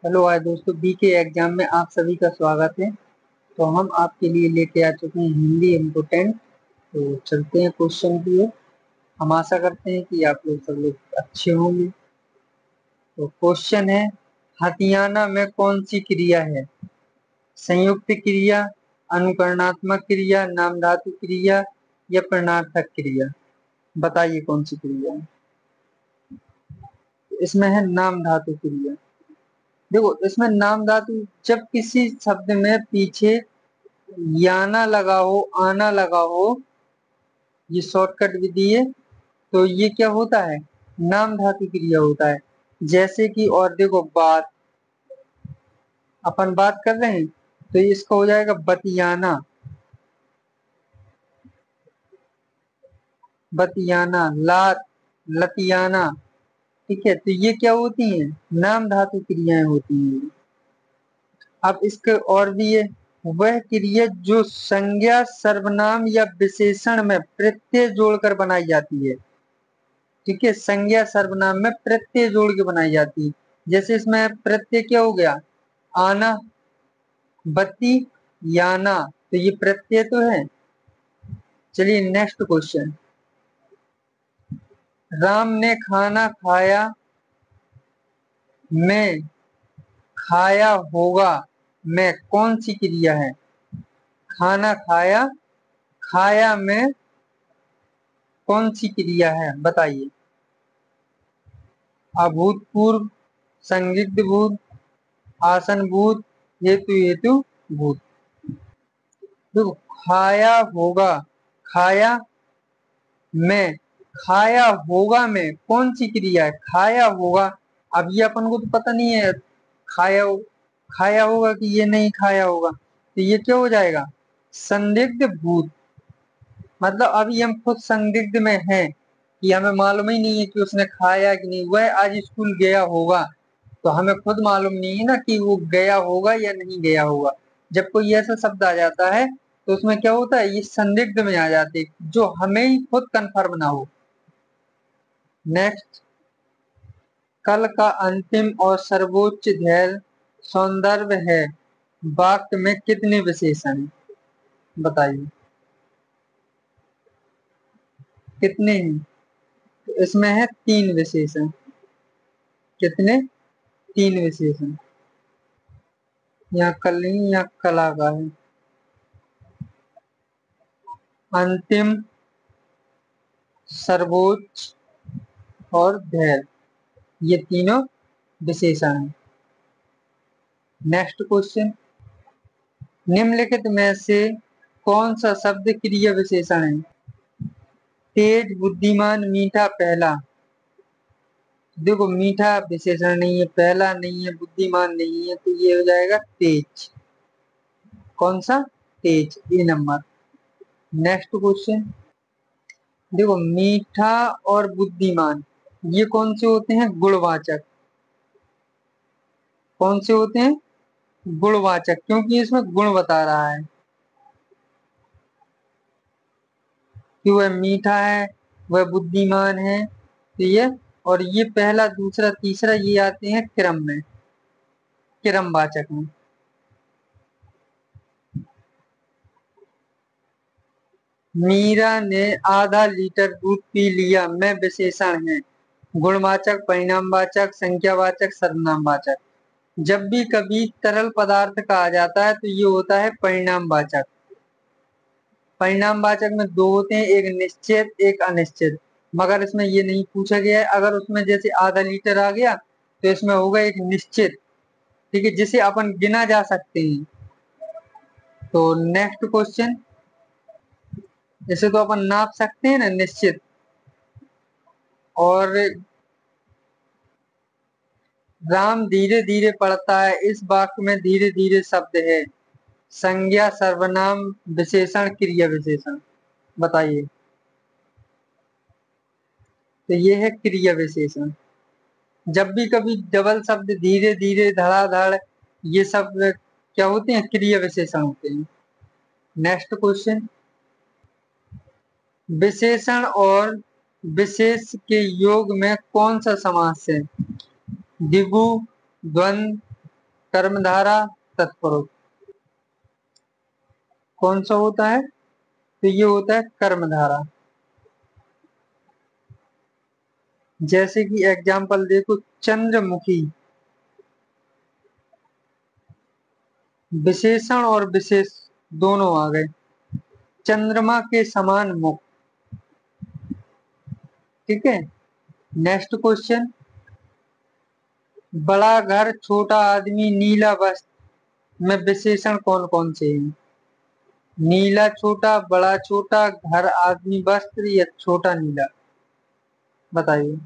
Hello आज दोस्तों, BK exam में आप सभी का स्वागत है। तो हम आपके लिए लेके आ चुके हैं हिंदी इम्पोर्टेंट। तो चलते हैं क्वेश्चन की ओर। हम आशा करते हैं कि आप लोग सब लोग अच्छे होंगे। तो क्वेश्चन है, हथियाना में कौन सी क्रिया है? संयुक्त क्रिया, अनुकरणात्मक क्रिया, नामधातु क्रिया या प्रणार्थक क्रिया? बताइए कौन सी क्रिया है। इसमें है नाम धातु क्रिया। देखो, इसमें नाम धातु जब किसी शब्द में पीछे याना लगा हो, आना लगा हो, ये शॉर्टकट विधि है। तो ये क्या होता है? नाम धातु क्रिया होता है। जैसे कि, और देखो, बात, अपन बात कर रहे हैं तो इसका हो जाएगा बतियाना। बतियाना, लात, लतियाना। ठीक है, तो ये क्या होती हैं? नाम धातु क्रियाएं होती हैं। अब इसके और भी है, वह क्रिया जो संज्ञा, सर्वनाम या विशेषण में प्रत्यय जोड़कर बनाई जाती है। ठीक है, संज्ञा सर्वनाम में प्रत्यय जोड़ के बनाई जाती है। जैसे इसमें प्रत्यय क्या हो गया? आना, बत्ती, याना। तो ये प्रत्यय तो है। चलिए नेक्स्ट क्वेश्चन। राम ने खाना खाया में खाया होगा में कौन सी क्रिया है? खाना खाया, खाया में कौन सी क्रिया है? बताइए। अभूतपूर्व, संदिग्ध भूत, आसन भूत, हेतु हेतु भूत। देखो, खाया होगा, खाया में, खाया होगा में कौन सी क्रिया है? खाया होगा। अब ये अपन को तो पता नहीं है खाया खाया होगा कि ये नहीं खाया होगा। तो ये क्या हो जाएगा? संदिग्ध भूत। मतलब अभी हम खुद संदिग्ध में हैं कि हमें मालूम ही नहीं है कि उसने खाया कि नहीं। वह आज स्कूल गया होगा, तो हमें खुद मालूम नहीं है ना कि वो गया होगा या नहीं गया होगा। जब कोई ऐसा शब्द आ जाता है तो उसमें क्या होता है? ये संदिग्ध में आ जाते हैं, जो हमें ही खुद कंफर्म ना हो। नेक्स्ट, कल का अंतिम और सर्वोच्च ध्येय सौंदर्य है। वाक्य में कितने विशेषण हैं? बताइए कितने हैं? तो इसमें है 3 विशेषण। कितने? 3 विशेषण। यहाँ कल नहीं, यहाँ कला का है। अंतिम, सर्वोच्च और ध्येय, ये तीनों विशेषण हैं। नेक्स्ट क्वेश्चन, निम्नलिखित में से कौन सा शब्द क्रिया विशेषण है? तेज, बुद्धिमान, मीठा, पहला। देखो, मीठा विशेषण नहीं है, पहला नहीं है, बुद्धिमान नहीं है, तो ये हो जाएगा तेज। कौन सा? तेज, ए नंबर। नेक्स्ट क्वेश्चन, देखो, मीठा और बुद्धिमान ये कौन से होते हैं? गुणवाचक। कौन से होते हैं? गुणवाचक, क्योंकि इसमें गुण बता रहा है कि वह मीठा है, वह बुद्धिमान है। तो ये, और ये पहला, दूसरा, तीसरा, ये आते हैं क्रम में, क्रमवाचक में। मीरा ने आधा लीटर दूध पी लिया में विशेषण है। गुणवाचक, परिणामवाचक, संख्यावाचक, सर्वनामवाचक। जब भी कभी तरल पदार्थ कहा जाता है तो ये होता है परिणामवाचक। परिणामवाचक में 2 होते हैं, एक निश्चित, एक अनिश्चित। मगर इसमें ये नहीं पूछा गया है। अगर उसमें जैसे आधा लीटर आ गया तो इसमें होगा एक निश्चित, ठीक है, जिसे अपन गिना जा सकते हैं। तो नेक्स्ट क्वेश्चन, इसे तो अपन नाप सकते हैं ना, निश्चित। और राम धीरे धीरे पढ़ता है, इस वाक्य में धीरे धीरे शब्द है। संज्ञा, सर्वनाम, विशेषण, क्रिया विशेषण। बताइए। तो ये है क्रिया विशेषण। जब भी कभी डबल शब्द, धीरे धीरे, धड़ाधड़, ये सब क्या होते हैं? क्रिया विशेषण होते हैं। नेक्स्ट क्वेश्चन, विशेषण और विशेष के योग में कौन सा समास है? द्विगु, द्वंद, कर्मधारा तत्पुरुष कौन सा होता है? तो ये होता है कर्मधारा। जैसे कि एग्जाम्पल देखो, चंद्रमुखी, विशेषण और विशेष दोनों आ गए। चंद्रमा के समान मुख। ठीक है, नेक्स्ट क्वेश्चन, बड़ा घर छोटा आदमी नीला वस्त्र में विशेषण कौन कौन से हैं? नीला छोटा, बड़ा छोटा, घर आदमी वस्त्र या छोटा नीला, बताइए।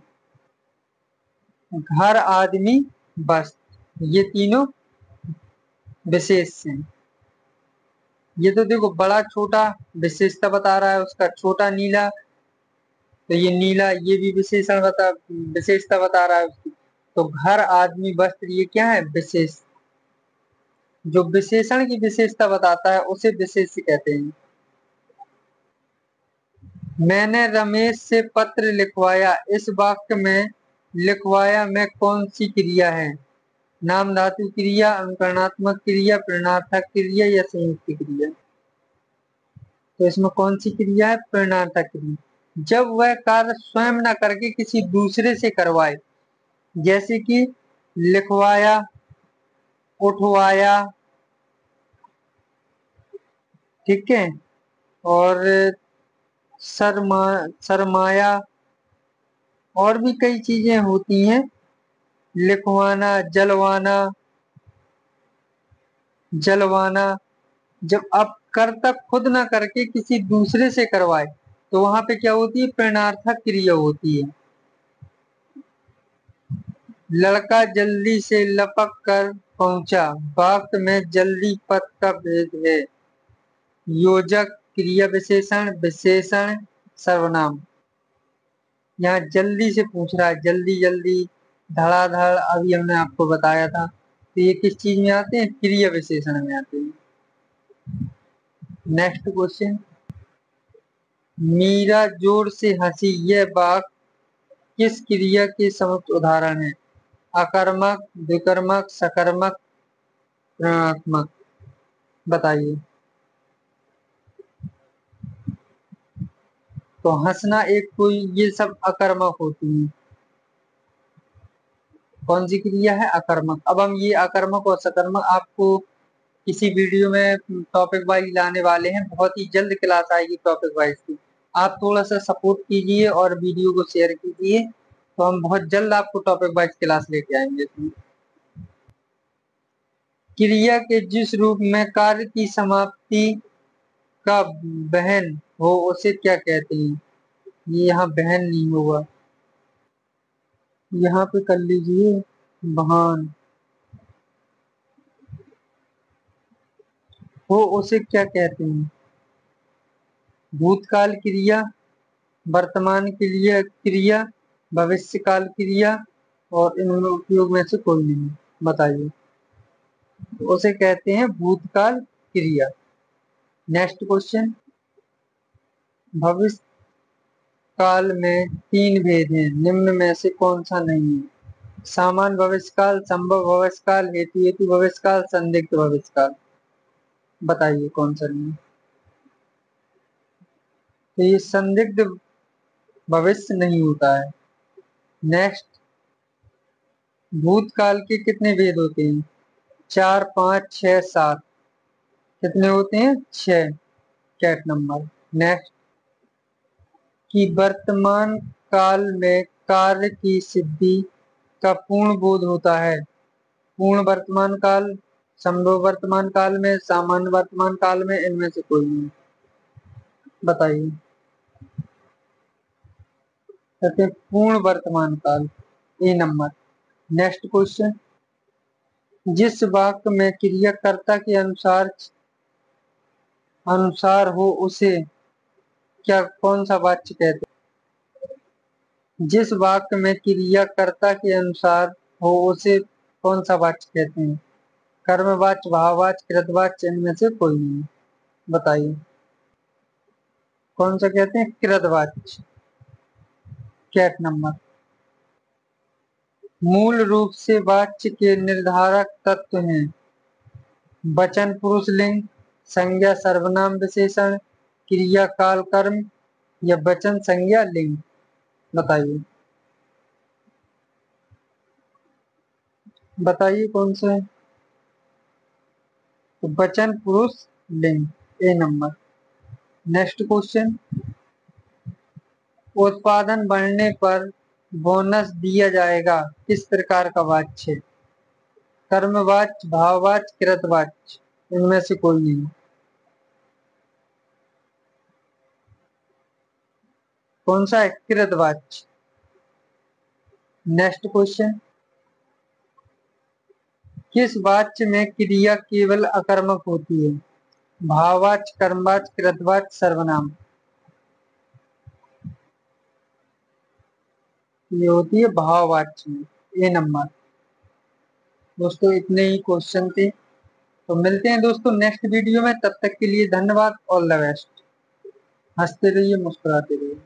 घर आदमी वस्त्र, ये तीनों विशेष हैं। ये तो देखो बड़ा छोटा विशेषता बता रहा है उसका, छोटा नीला, तो ये नीला ये भी विशेषता बता रहा है उसकी। तो घर आदमी वस्त्र ये क्या है? विशेष। जो विशेषण की विशेषता बताता है उसे विशेष कहते हैं। मैंने रमेश से पत्र लिखवाया, इस वाक्य में लिखवाया में कौन सी क्रिया है? नाम धातु क्रिया, अनुकरणात्मक क्रिया, प्रेरणार्थक क्रिया या संयुक्त क्रिया? तो इसमें कौन सी क्रिया है? प्रेरणार्थक क्रिया। जब वह कार्य स्वयं न करके किसी दूसरे से करवाए, जैसे कि लिखवाया, उठवाया, ठीक है, और सरमाया, और भी कई चीजें होती हैं, लिखवाना, जलवाना, जलवाना। जब आप कर्ता खुद ना करके किसी दूसरे से करवाए तो वहां पे क्या होती है? प्रेरणार्थक क्रिया होती है। लड़का जल्दी से लपक कर पहुंचा, वाक्य में जल्दी पद का भेद है। योजक, क्रिया विशेषण, विशेषण, सर्वनाम। यहाँ जल्दी से पूछ रहा है, जल्दी जल्दी, धड़ाधड़, अभी हमने आपको बताया था। तो ये किस चीज में आते हैं? क्रिया विशेषण में आते हैं। नेक्स्ट क्वेश्चन, मीरा जोर से हंसी, यह वाक्य किस क्रिया के समुक्त उदाहरण है? अकर्मक, विकर्मक, सकर्मक, ऋणात्मक, बताइए। तो हंसना एक कोई, ये सब अकर्मक होती है। कौन सी क्रिया है? अकर्मक। अब हम ये अकर्मक और सकर्मक आपको किसी वीडियो में टॉपिक वाइज लाने वाले हैं। बहुत ही जल्द क्लास आएगी टॉपिक वाइज की। आप थोड़ा सा सपोर्ट कीजिए और वीडियो को शेयर कीजिए, तो हम बहुत जल्द आपको टॉपिक वाइज क्लास लेके आएंगे। क्रिया के जिस रूप में कार्य की समाप्ति का बहन हो उसे क्या कहते हैं? ये यहाँ बहन नहीं होगा, यहाँ पे कर लीजिए बहन। हो उसे क्या कहते हैं? भूतकाल क्रिया, वर्तमान क्रिया क्रिया, भविष्यकाल क्रिया, और इनमें उपयोग में से कोई नहीं, बताइए। उसे कहते हैं भूतकाल क्रिया। नेक्स्ट क्वेश्चन, भविष्य काल में तीन भेद हैं, निम्न में से कौन सा नहीं है? सामान्य भविष्यकाल, संभव भविष्यकाल, हेतु हेतु भविष्यकाल, संदिग्ध भविष्यकाल, बताइए कौन सा नहीं है? तो ये संदिग्ध भविष्य नहीं होता है। नेक्स्ट, भूतकाल के कितने भेद होते हैं? 4, 5, 6, 7। कितने होते हैं? 6, कैट नंबर। नेक्स्ट, कि वर्तमान काल में कार्य की सिद्धि का पूर्ण बोध होता है। पूर्ण वर्तमान काल, संभव वर्तमान काल में, सामान्य वर्तमान काल में, इनमें से कोई नहीं, बताइए। कहते हैं पूर्ण वर्तमान काल, ए नंबर। नेक्स्ट क्वेश्चन, जिस वाक्य में क्रियाकर्ता के अनुसार अनुसार हो उसे क्या कौन सा वाच्य कहते हैं? जिस वाक्य में क्रियाकर्ता के अनुसार हो उसे कौन सा वाच्य कहते हैं? कर्मवाच्य, भाववाच्य, कृतवाच्य, इनमें से कोई नहीं, बताइए। कौन सा कहते हैं? कृतवाच्य, कैट नंबर। मूल रूप से वाच्य के निर्धारक तत्व हैं वचन पुरुषलिंग, संज्ञा सर्वनाम विशेषण, क्रिया काल कर्म या वचन संज्ञा लिंग। बताइए बताइए कौन सा है? तो वचन पुरुष लिंग, ए नंबर। नेक्स्ट क्वेश्चन, उत्पादन बढ़ने पर बोनस दिया जाएगा किस प्रकार का वाच्य? कर्मवाच्य, भाववाच्य, कृतवाच्य, इनमें से कोई नहीं। कौन सा है? कृतवाच्य। नेक्स्ट क्वेश्चन, किस वाच्य में क्रिया केवल अकर्मक होती है? भाववाच्य, कर्मवाच्य, कृतवाच्य, सर्वनाम। ये होती है भाववाच्य में, ए नंबर। दोस्तों इतने ही क्वेश्चन थे, तो मिलते हैं दोस्तों नेक्स्ट वीडियो में। तब तक के लिए धन्यवाद। All the best. हंसते रहिए, मुस्कुराते रहिए।